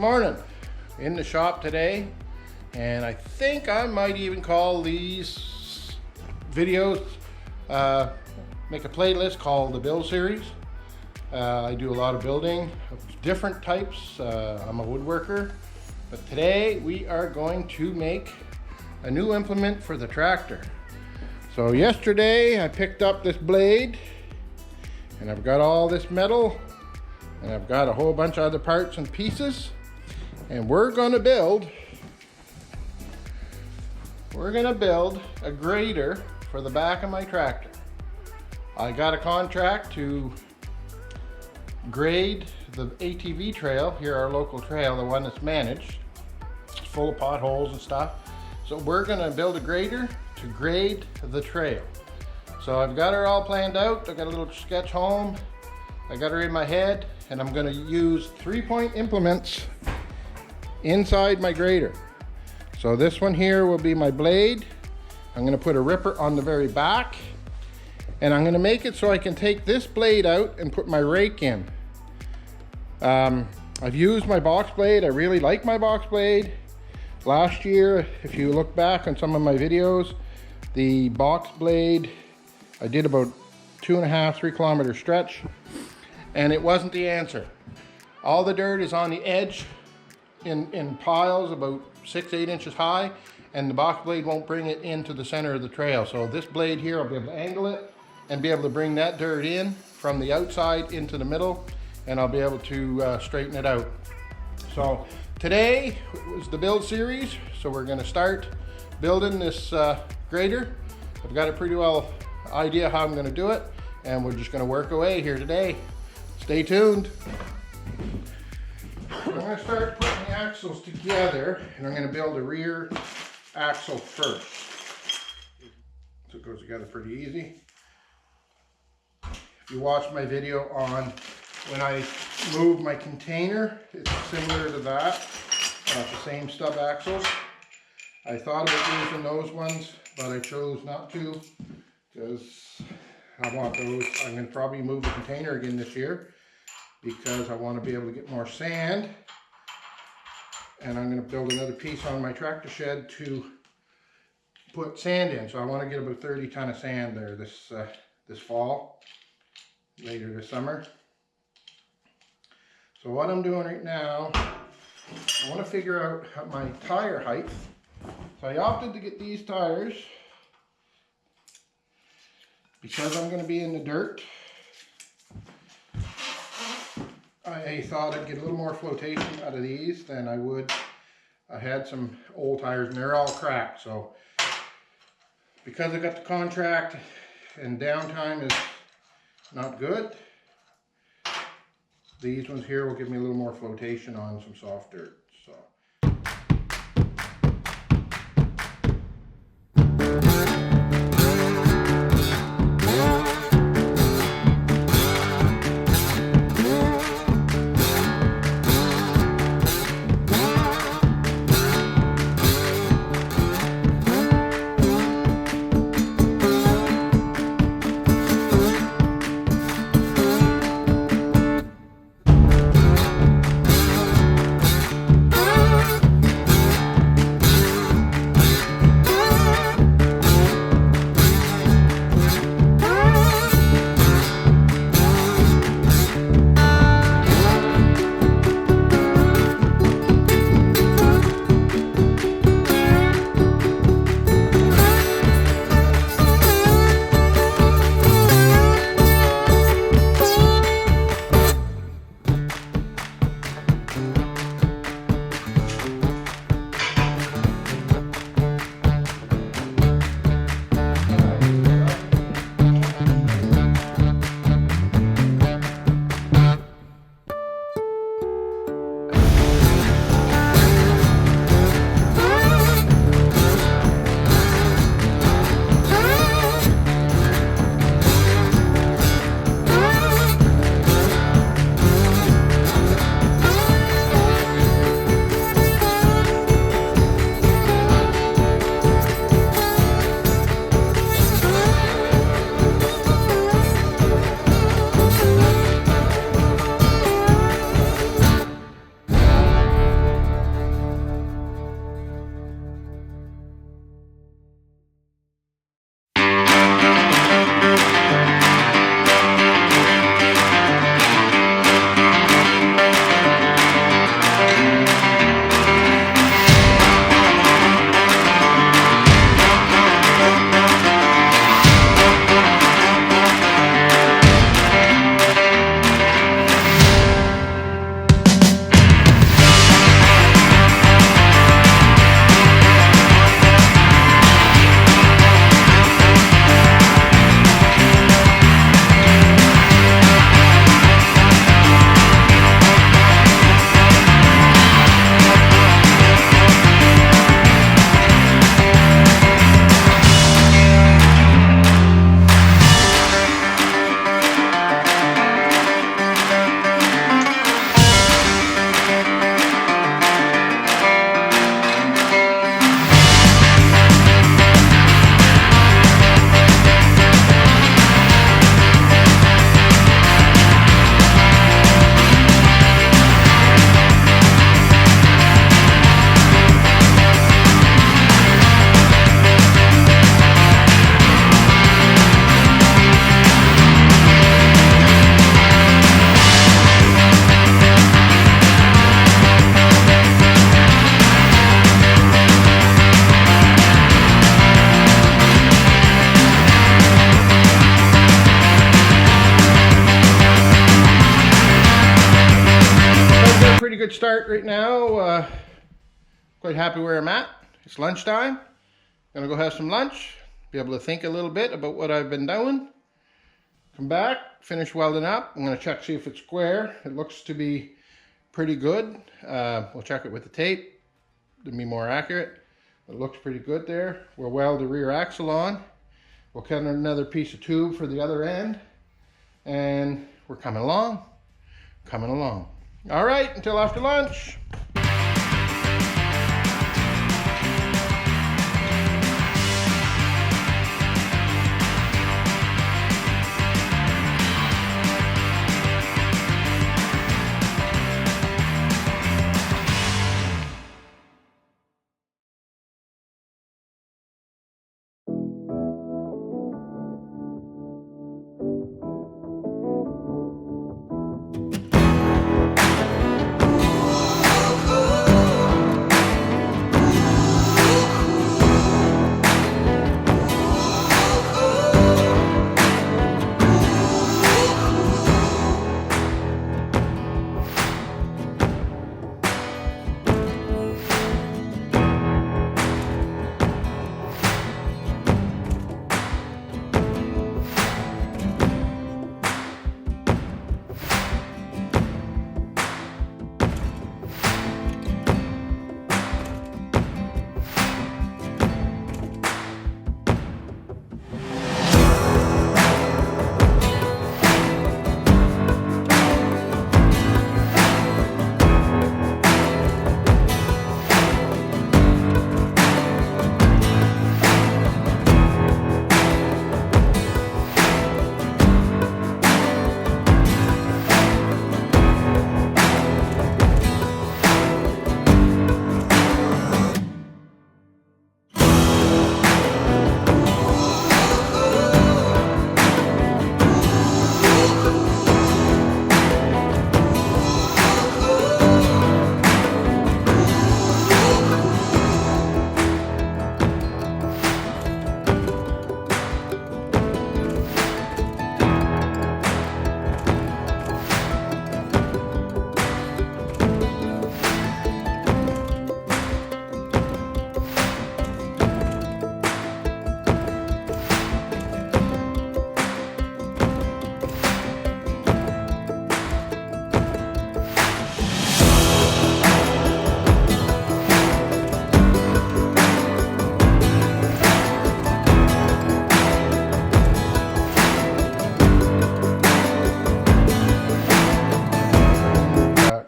morning. In the shop today, and I think I might even call these videos, make a playlist called the Build Series. I do a lot of building of different types. I'm a woodworker, but today we are going to make a new implement for the tractor. So yesterday I picked up this blade, and I've got all this metal, and I've got a whole bunch of other parts and pieces, and we're gonna build a grader for the back of my tractor. I got a contract to grade the ATV trail here, our local trail, the one that's managed. It's full of potholes and stuff. So we're gonna build a grader to grade the trail. So I've got her all planned out. I've got a little sketch home. I got her in my head, and I'm gonna use 3-point implements inside my grader. So this one here will be my blade. I'm gonna put a ripper on the very back, and I'm gonna make it so I can take this blade out and put my rake in. I've used my box blade. I really like my box blade. Last year, if you look back on some of my videos, the box blade, I did about 2.5, 3 kilometer stretch, and it wasn't the answer. All the dirt is on the edge in piles about 6-8 inches high, and the box blade won't bring it into the center of the trail. So this blade here, I'll be able to angle it and be able to bring that dirt in from the outside into the middle, and I'll be able to straighten it out. So today was the build series, so we're gonna start building this grader. I've got a pretty well idea how I'm gonna do it, and we're just gonna work away here today. Stay tuned. I'm gonna start putting the axles together, and I'm gonna build a rear axle first. So it goes together pretty easy. If you watch my video on when I move my container, it's similar to that, the same stub axles. I thought about using those ones, but I chose not to because I want those. I'm going to probably move the container again this year because I want to be able to get more sand, and I'm going to build another piece on my tractor shed to put sand in. So I want to get about 30 ton of sand there this fall, later this summer. So what I'm doing right now, I want to figure out my tire height. So I opted to get these tires because I'm going to be in the dirt. I thought I'd get a little more flotation out of these than I would. I had some old tires and they're all cracked. So because I got the contract and downtime is not good, these ones here will give me a little more flotation on some soft dirt. So. pretty good start right now. Quite happy where I'm at. It's lunchtime. Gonna go have some lunch, be able to think a little bit about what I've been doing. Come back, finish welding up. I'm gonna check, see if it's square. It looks to be pretty good. We'll check it with the tape to be more accurate. It looks pretty good there. We'll weld the rear axle on. We'll cut another piece of tube for the other end. And we're coming along. All right, until after lunch.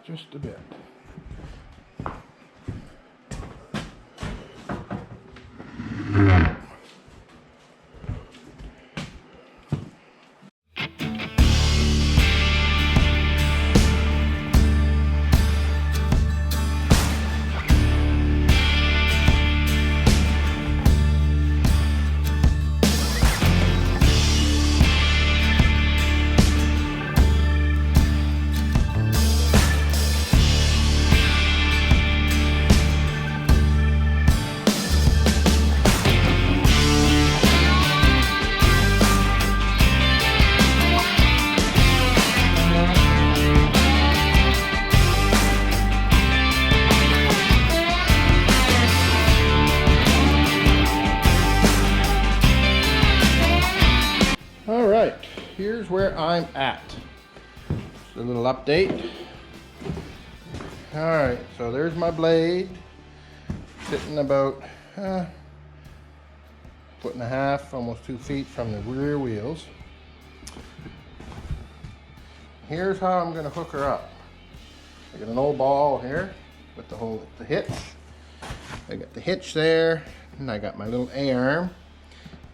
Just a bit. All right, here's where I'm at. Just a little update. All right, so there's my blade, sitting about a foot and a half, almost 2 feet from the rear wheels. Here's how I'm gonna hook her up. I got an old ball here with the hitch. I got the hitch there, and I got my little A-arm,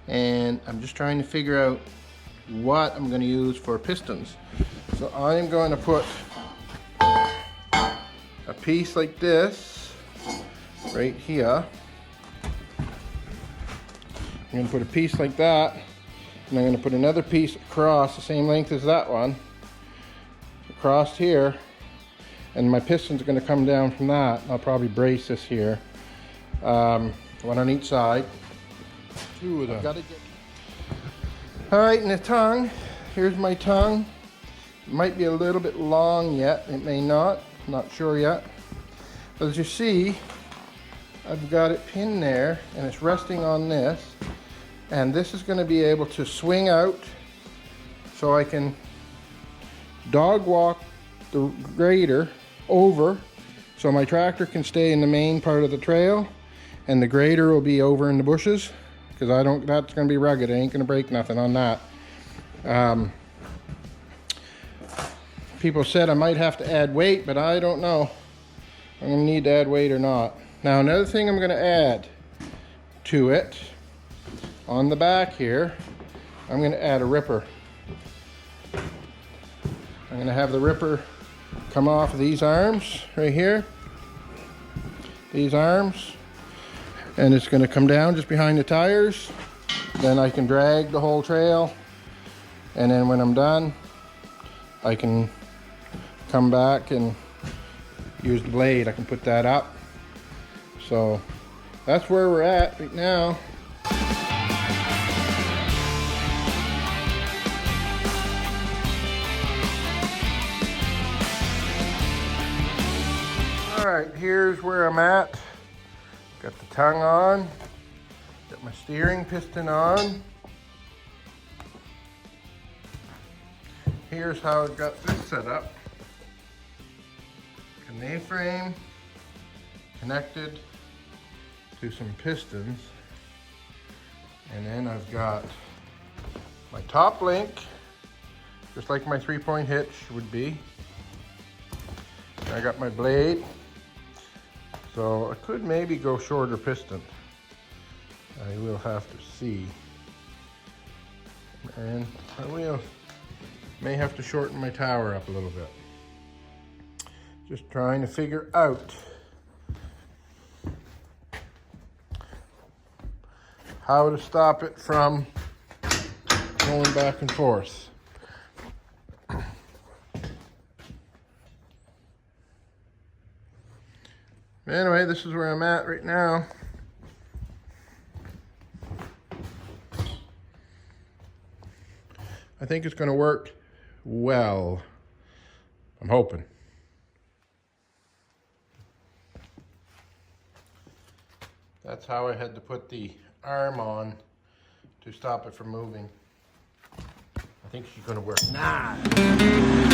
and I'm just trying to figure out what I'm going to use for pistons. So I'm going to put a piece like this right here. I'm going to put a piece like that, and I'm going to put another piece across the same length as that one across here, and my pistons are going to come down from that. I'll probably brace this here, one on each side. Two of them. All right, and the tongue, here's my tongue. It might be a little bit long yet, it may not. not sure yet. But as you see, I've got it pinned there and it's resting on this. And this is going to be able to swing out so I can dog walk the grader over so my tractor can stay in the main part of the trail and the grader will be over in the bushes, because that's going to be rugged. I ain't going to break nothing on that. People said I might have to add weight, but I don't know. I'm going to need to add weight or not. Now another thing I'm going to add to it, on the back here, I'm going to add a ripper. I'm going to have the ripper come off of these arms right here. These arms. And it's going to come down just behind the tires. Then I can drag the whole trail. And then when I'm done, I can come back and use the blade. I can put that up. So that's where we're at right now. Alright, here's where I'm at. Got the tongue on, got my steering piston on. Here's how I've got this set up. An A-frame connected to some pistons. And then I've got my top link, just like my 3-point hitch would be. And I got my blade. So I could maybe go shorter piston. I will have to see. And I may have to shorten my tower up a little bit. Just trying to figure out how to stop it from going back and forth. Anyway, this is where I'm at right now. I think it's going to work well. I'm hoping. That's how I had to put the arm on to stop it from moving. I think she's going to work. Nah.